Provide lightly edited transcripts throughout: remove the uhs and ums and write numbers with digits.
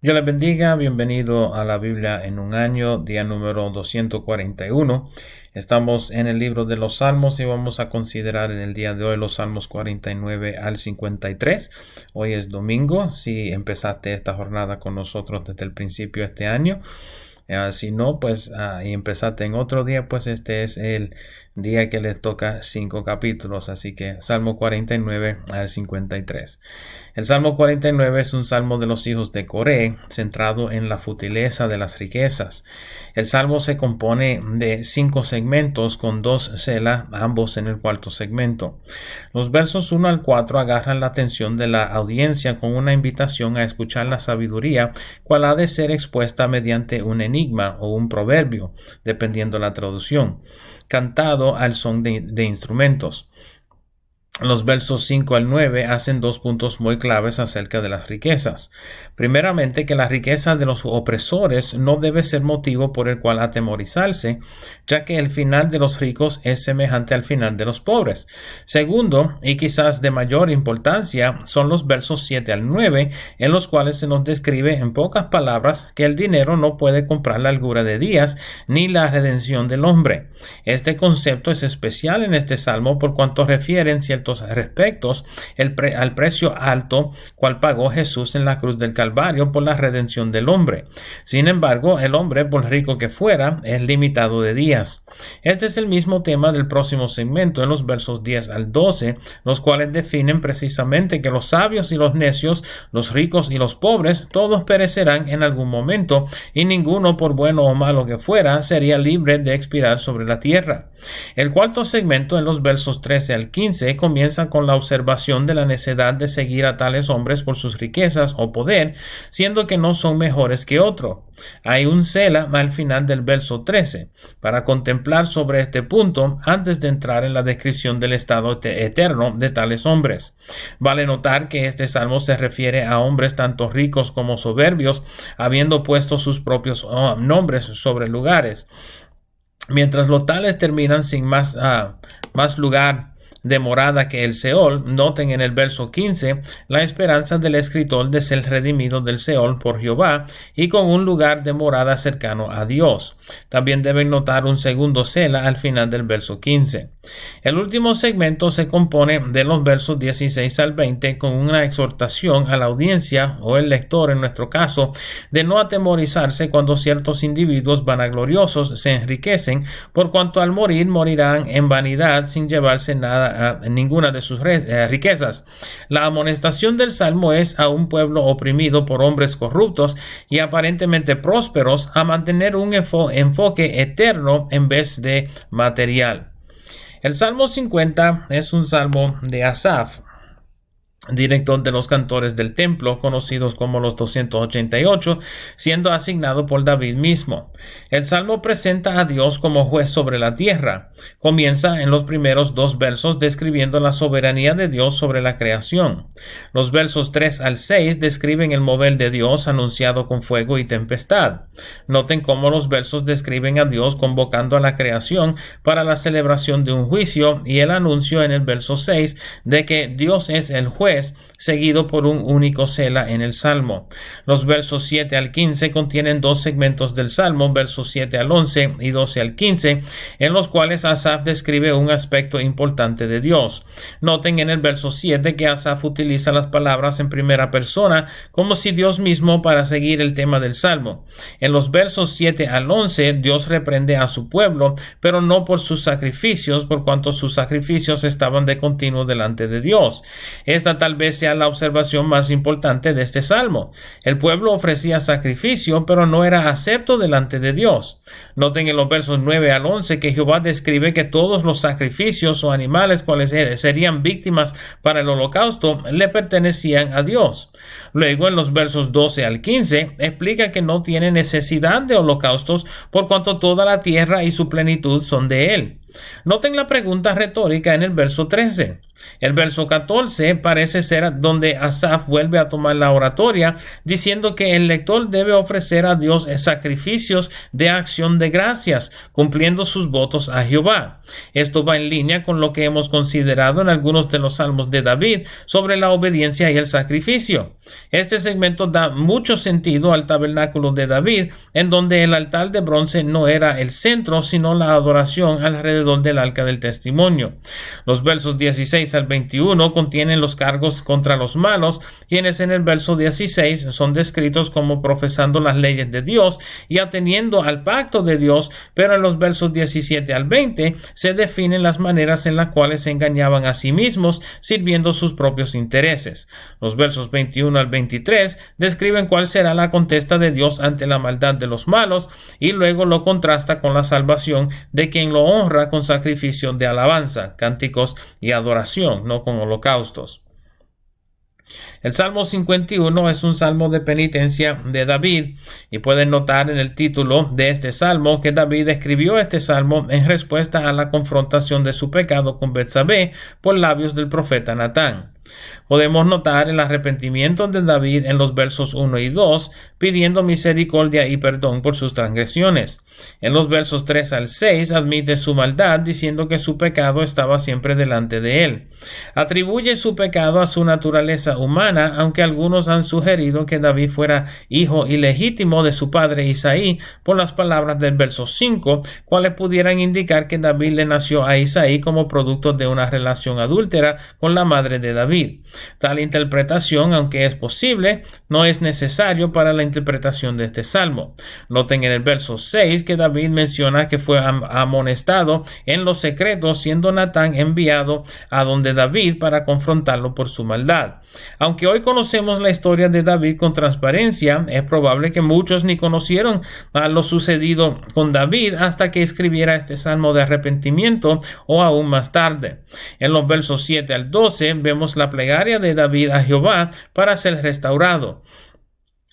Dios les bendiga, bienvenido a la Biblia en un año, día número 241. Estamos en el libro de los Salmos y vamos a considerar en el día de hoy los Salmos 49 al 53. Hoy es domingo, si empezaste esta jornada con nosotros desde el principio de este año. Si no, pues y empezaste en otro día, pues este es el día que les toca 5 capítulos, así que Salmo 49 al 53. El Salmo 49 es un salmo de los hijos de Coré, centrado en la futileza de las riquezas. El salmo se compone de 5 segmentos con 2 selah, ambos en el cuarto segmento. Los versos 1 al 4 agarran la atención de la audiencia con una invitación a escuchar la sabiduría, cual ha de ser expuesta mediante un enigma o un proverbio, dependiendo de la traducción, cantado al son de instrumentos. Los versos 5 al 9 hacen 2 puntos muy claves acerca de las riquezas. Primeramente, que la riqueza de los opresores no debe ser motivo por el cual atemorizarse, ya que el final de los ricos es semejante al final de los pobres. Segundo, y quizás de mayor importancia, son los versos 7 al 9, en los cuales se nos describe en pocas palabras que el dinero no puede comprar la holgura de días ni la redención del hombre. Este concepto es especial en este salmo por cuanto refiere en ciertos respectos al precio alto cual pagó Jesús en la cruz del Calvario por la redención del hombre. Sin embargo, el hombre, por rico que fuera, es limitado de días. Este es el mismo tema del próximo segmento en los versos 10 al 12, los cuales definen precisamente que los sabios y los necios, los ricos y los pobres, todos perecerán en algún momento, y ninguno, por bueno o malo que fuera, sería libre de expirar sobre la tierra. El cuarto segmento en los versos 13 al 15 comienza con la observación de la necedad de seguir a tales hombres por sus riquezas o poder, siendo que no son mejores que otro. Hay un selah al final del verso 13 para contemplar sobre este punto antes de entrar en la descripción del estado eterno de tales hombres. Vale notar que este salmo se refiere a hombres tanto ricos como soberbios, habiendo puesto sus propios nombres sobre lugares, mientras los tales terminan sin más lugar de morada que el Seol. Noten en el verso 15 la esperanza del escritor de ser redimido del Seol por Jehová y con un lugar de morada cercano a Dios. También deben notar un segundo selah al final del verso 15. El último segmento se compone de los versos 16 al 20 con una exhortación a la audiencia o el lector en nuestro caso de no atemorizarse cuando ciertos individuos vanagloriosos se enriquecen, por cuanto al morir morirán en vanidad sin llevarse ninguna de sus riquezas. La amonestación del salmo es a un pueblo oprimido por hombres corruptos y aparentemente prósperos a mantener un enfoque eterno en vez de material. El Salmo 50 es un salmo de Asaf, director de los cantores del templo, conocidos como los 288, siendo asignado por David mismo. El salmo presenta a Dios como juez sobre la tierra. Comienza en los primeros 2 versos describiendo la soberanía de Dios sobre la creación. Los versos 3 al 6 describen el mover de Dios anunciado con fuego y tempestad. Noten cómo los versos describen a Dios convocando a la creación para la celebración de un juicio y el anuncio en el verso 6 de que Dios es el juez, seguido por un único selah en el Salmo. Los versos 7 al 15 contienen 2 segmentos del Salmo, versos 7 al 11 y 12 al 15, en los cuales Asaf describe un aspecto importante de Dios. Noten en el verso 7 que Asaf utiliza las palabras en primera persona como si Dios mismo para seguir el tema del Salmo. En los versos 7 al 11 Dios reprende a su pueblo, pero no por sus sacrificios, por cuanto sus sacrificios estaban de continuo delante de Dios. Esta tal vez sea la observación más importante de este salmo. El pueblo ofrecía sacrificio, pero no era acepto delante de Dios. Noten en los versos 9 al 11 que Jehová describe que todos los sacrificios o animales cuales serían víctimas para el holocausto le pertenecían a Dios. Luego en los versos 12 al 15 explica que no tiene necesidad de holocaustos por cuanto toda la tierra y su plenitud son de él. Noten la pregunta retórica en el verso 13. El verso 14 parece ser donde Asaf vuelve a tomar la oratoria, diciendo que el lector debe ofrecer a Dios sacrificios de acción de gracias, cumpliendo sus votos a Jehová. Esto va en línea con lo que hemos considerado en algunos de los salmos de David sobre la obediencia y el sacrificio. Este segmento da mucho sentido al tabernáculo de David, en donde el altar de bronce no era el centro, sino la adoración alrededor del arca del testimonio. Los versos 16 al 21 contienen los cargos contra los malos, quienes en el verso 16 son descritos como profesando las leyes de Dios y atendiendo al pacto de Dios, pero en los versos 17 al 20 se definen las maneras en las cuales se engañaban a sí mismos, sirviendo sus propios intereses. Los versos 21 al 23 describen cuál será la contesta de Dios ante la maldad de los malos y luego lo contrasta con la salvación de quien lo honra con sacrificio de alabanza, cánticos y adoración, no con holocaustos. El Salmo 51 es un salmo de penitencia de David y pueden notar en el título de este salmo que David escribió este salmo en respuesta a la confrontación de su pecado con Betsabé por labios del profeta Natán. Podemos notar el arrepentimiento de David en los versos 1 y 2, pidiendo misericordia y perdón por sus transgresiones. En los versos 3 al 6 admite su maldad, diciendo que su pecado estaba siempre delante de él. Atribuye su pecado a su naturaleza humana, aunque algunos han sugerido que David fuera hijo ilegítimo de su padre Isaí por las palabras del verso 5, cuales pudieran indicar que David le nació a Isaí como producto de una relación adúltera con la madre de David. Tal interpretación, aunque es posible, no es necesario para la interpretación de este salmo. Noten en el verso 6 que David menciona que fue amonestado en los secretos, siendo Natán enviado a donde David para confrontarlo por su maldad. Aunque hoy conocemos la historia de David con transparencia, es probable que muchos ni conocieron lo sucedido con David hasta que escribiera este salmo de arrepentimiento o aún más tarde. En los versos 7 al 12 vemos la plegaria de David a Jehová para ser restaurado.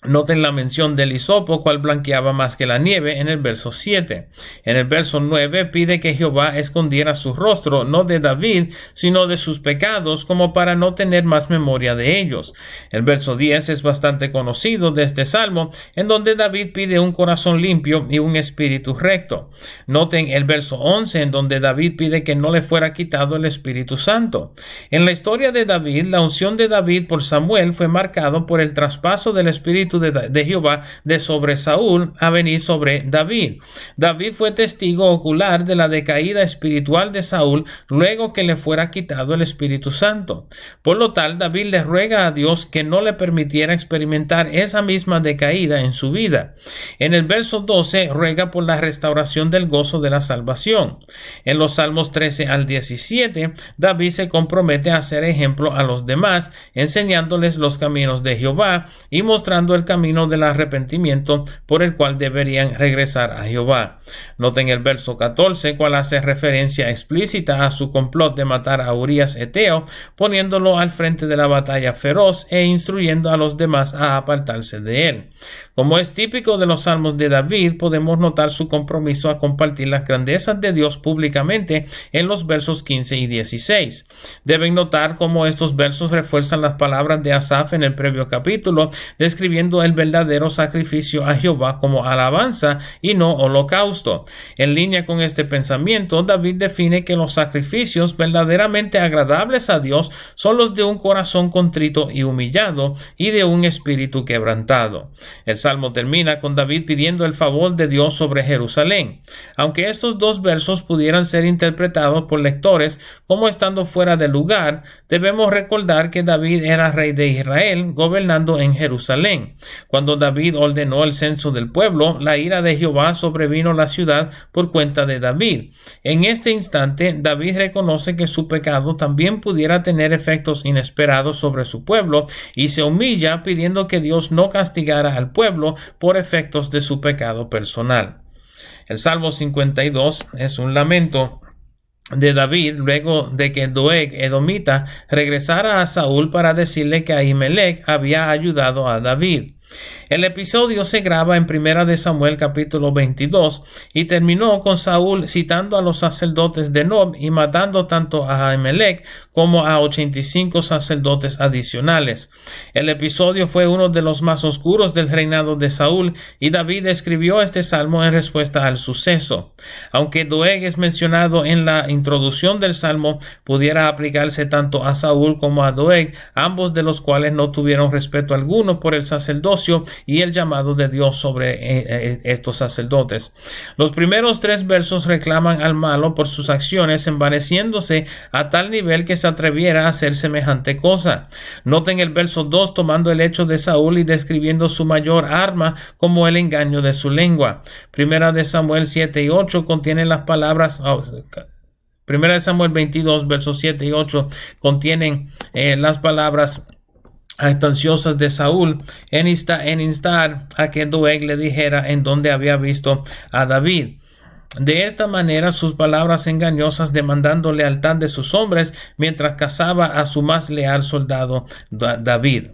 Noten la mención del hisopo, cual blanqueaba más que la nieve, en el verso 7. En el verso 9 pide que Jehová escondiera su rostro, no de David, sino de sus pecados, como para no tener más memoria de ellos. El verso 10 es bastante conocido de este salmo, en donde David pide un corazón limpio y un espíritu recto. Noten el verso 11, en donde David pide que no le fuera quitado el Espíritu Santo. En la historia de David, la unción de David por Samuel fue marcado por el traspaso del Espíritu de Jehová de sobre Saúl a venir sobre David. David fue testigo ocular de la decaída espiritual de Saúl luego que le fuera quitado el Espíritu Santo. Por lo tal, David le ruega a Dios que no le permitiera experimentar esa misma decaída en su vida. En el verso 12 ruega por la restauración del gozo de la salvación. En los Salmos 13 al 17, David se compromete a ser ejemplo a los demás, enseñándoles los caminos de Jehová y mostrando el camino del arrepentimiento por el cual deberían regresar a Jehová. Noten el verso 14, cual hace referencia explícita a su complot de matar a Urías Eteo, poniéndolo al frente de la batalla feroz e instruyendo a los demás a apartarse de él. Como es típico de los salmos de David, podemos notar su compromiso a compartir las grandezas de Dios públicamente en los versos 15 y 16. Deben notar cómo estos versos refuerzan las palabras de Asaf en el previo capítulo, describiendo el verdadero sacrificio a Jehová como alabanza y no holocausto. En línea con este pensamiento, David define que los sacrificios verdaderamente agradables a Dios son los de un corazón contrito y humillado y de un espíritu quebrantado. El salmo termina con David pidiendo el favor de Dios sobre Jerusalén. Aunque estos dos versos pudieran ser interpretados por lectores como estando fuera de lugar, debemos recordar que David era rey de Israel, gobernando en Jerusalén. Cuando David ordenó el censo del pueblo, la ira de Jehová sobrevino a la ciudad por cuenta de David. En este instante, David reconoce que su pecado también pudiera tener efectos inesperados sobre su pueblo y se humilla pidiendo que Dios no castigara al pueblo por efectos de su pecado personal. El Salmo 52 es un lamento de David luego de que Doeg edomita regresara a Saúl para decirle que Ahimelech había ayudado a David. El episodio se graba en 1 de Samuel capítulo 22 y terminó con Saúl citando a los sacerdotes de Nob y matando tanto a Ahimelech como a 85 sacerdotes adicionales. El episodio fue uno de los más oscuros del reinado de Saúl y David escribió este salmo en respuesta al suceso. Aunque Doeg es mencionado en la introducción del salmo, pudiera aplicarse tanto a Saúl como a Doeg, ambos de los cuales no tuvieron respeto alguno por el sacerdocio y el llamado de Dios sobre estos sacerdotes. Los primeros 3 versos reclaman al malo por sus acciones, envaneciéndose a tal nivel que se atreviera a hacer semejante cosa. Noten el verso 2 tomando el hecho de Saúl y describiendo su mayor arma como el engaño de su lengua. Primera de Samuel 7 y 8 contienen las palabras... Primera de Samuel 22 versos 7 y 8 contienen las palabras ansiosas de Saúl en instar a que Doeg le dijera en dónde había visto a David. De esta manera, sus palabras engañosas demandando lealtad de sus hombres mientras cazaba a su más leal soldado David.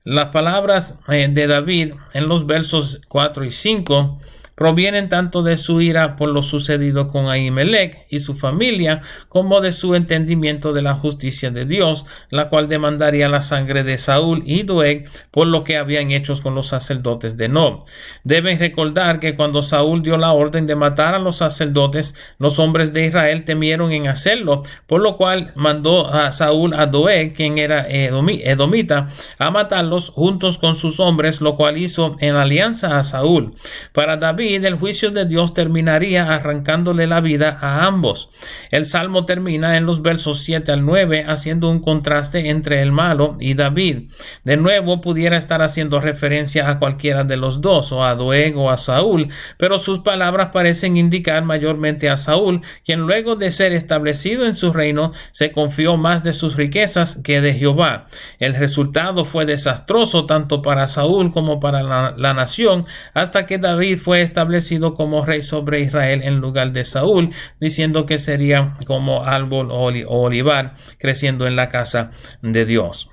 Las palabras de David en los versos 4 y 5 provienen tanto de su ira por lo sucedido con Ahimelech y su familia, como de su entendimiento de la justicia de Dios, la cual demandaría la sangre de Saúl y Doeg por lo que habían hecho con los sacerdotes de Nob. Deben recordar que cuando Saúl dio la orden de matar a los sacerdotes, los hombres de Israel temieron en hacerlo, por lo cual mandó a Saúl a Doeg, quien era edomita, a matarlos juntos con sus hombres, lo cual hizo en alianza a Saúl. Para David, el juicio de Dios terminaría arrancándole la vida a ambos. El salmo termina en los versos 7 al 9 haciendo un contraste entre el malo y David. De nuevo pudiera estar haciendo referencia a cualquiera de los dos, o a Doeg o a Saúl, pero sus palabras parecen indicar mayormente a Saúl, quien luego de ser establecido en su reino se confió más de sus riquezas que de Jehová. El resultado fue desastroso tanto para Saúl como para la nación, hasta que David fue establecido como rey sobre Israel en lugar de Saúl, diciendo que sería como árbol o olivar creciendo en la casa de Dios.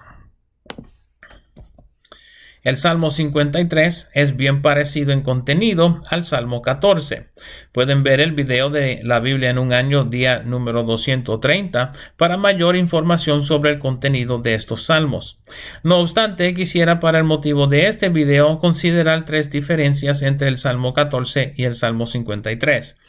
El Salmo 53 es bien parecido en contenido al Salmo 14. Pueden ver el video de la Biblia en un año, día número 230, para mayor información sobre el contenido de estos salmos. No obstante, quisiera para el motivo de este video considerar 3 diferencias entre el Salmo 14 y el Salmo 53.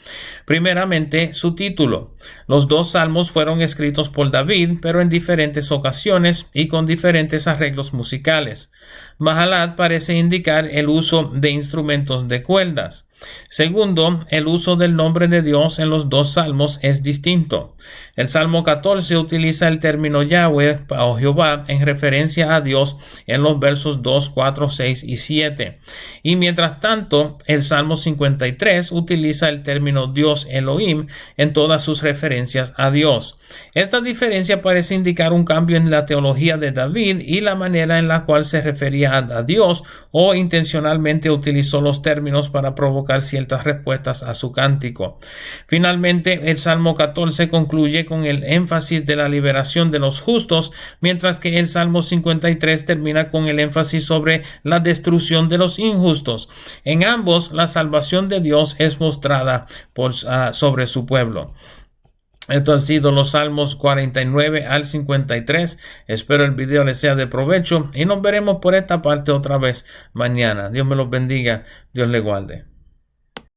Primeramente, su título. Los 2 salmos fueron escritos por David, pero en diferentes ocasiones y con diferentes arreglos musicales. Mahalat parece indicar el uso de instrumentos de cuerdas. Segundo, el uso del nombre de Dios en los 2 salmos es distinto. El Salmo 14 utiliza el término Yahweh o Jehová en referencia a Dios en los versos 2, 4, 6 y 7. Y mientras tanto, el Salmo 53 utiliza el término Dios Elohim en todas sus referencias a Dios. Esta diferencia parece indicar un cambio en la teología de David y la manera en la cual se refería a Dios, o intencionalmente utilizó los términos para provocar ciertas respuestas a su cántico. Finalmente, el Salmo 14 concluye con el énfasis de la liberación de los justos, mientras que el Salmo 53 termina con el énfasis sobre la destrucción de los injustos. En ambos, la salvación de Dios es mostrada sobre su pueblo. Esto han sido los Salmos 49 al 53. Espero el video les sea de provecho y nos veremos por esta parte otra vez mañana. Dios me los bendiga. Dios le guarde.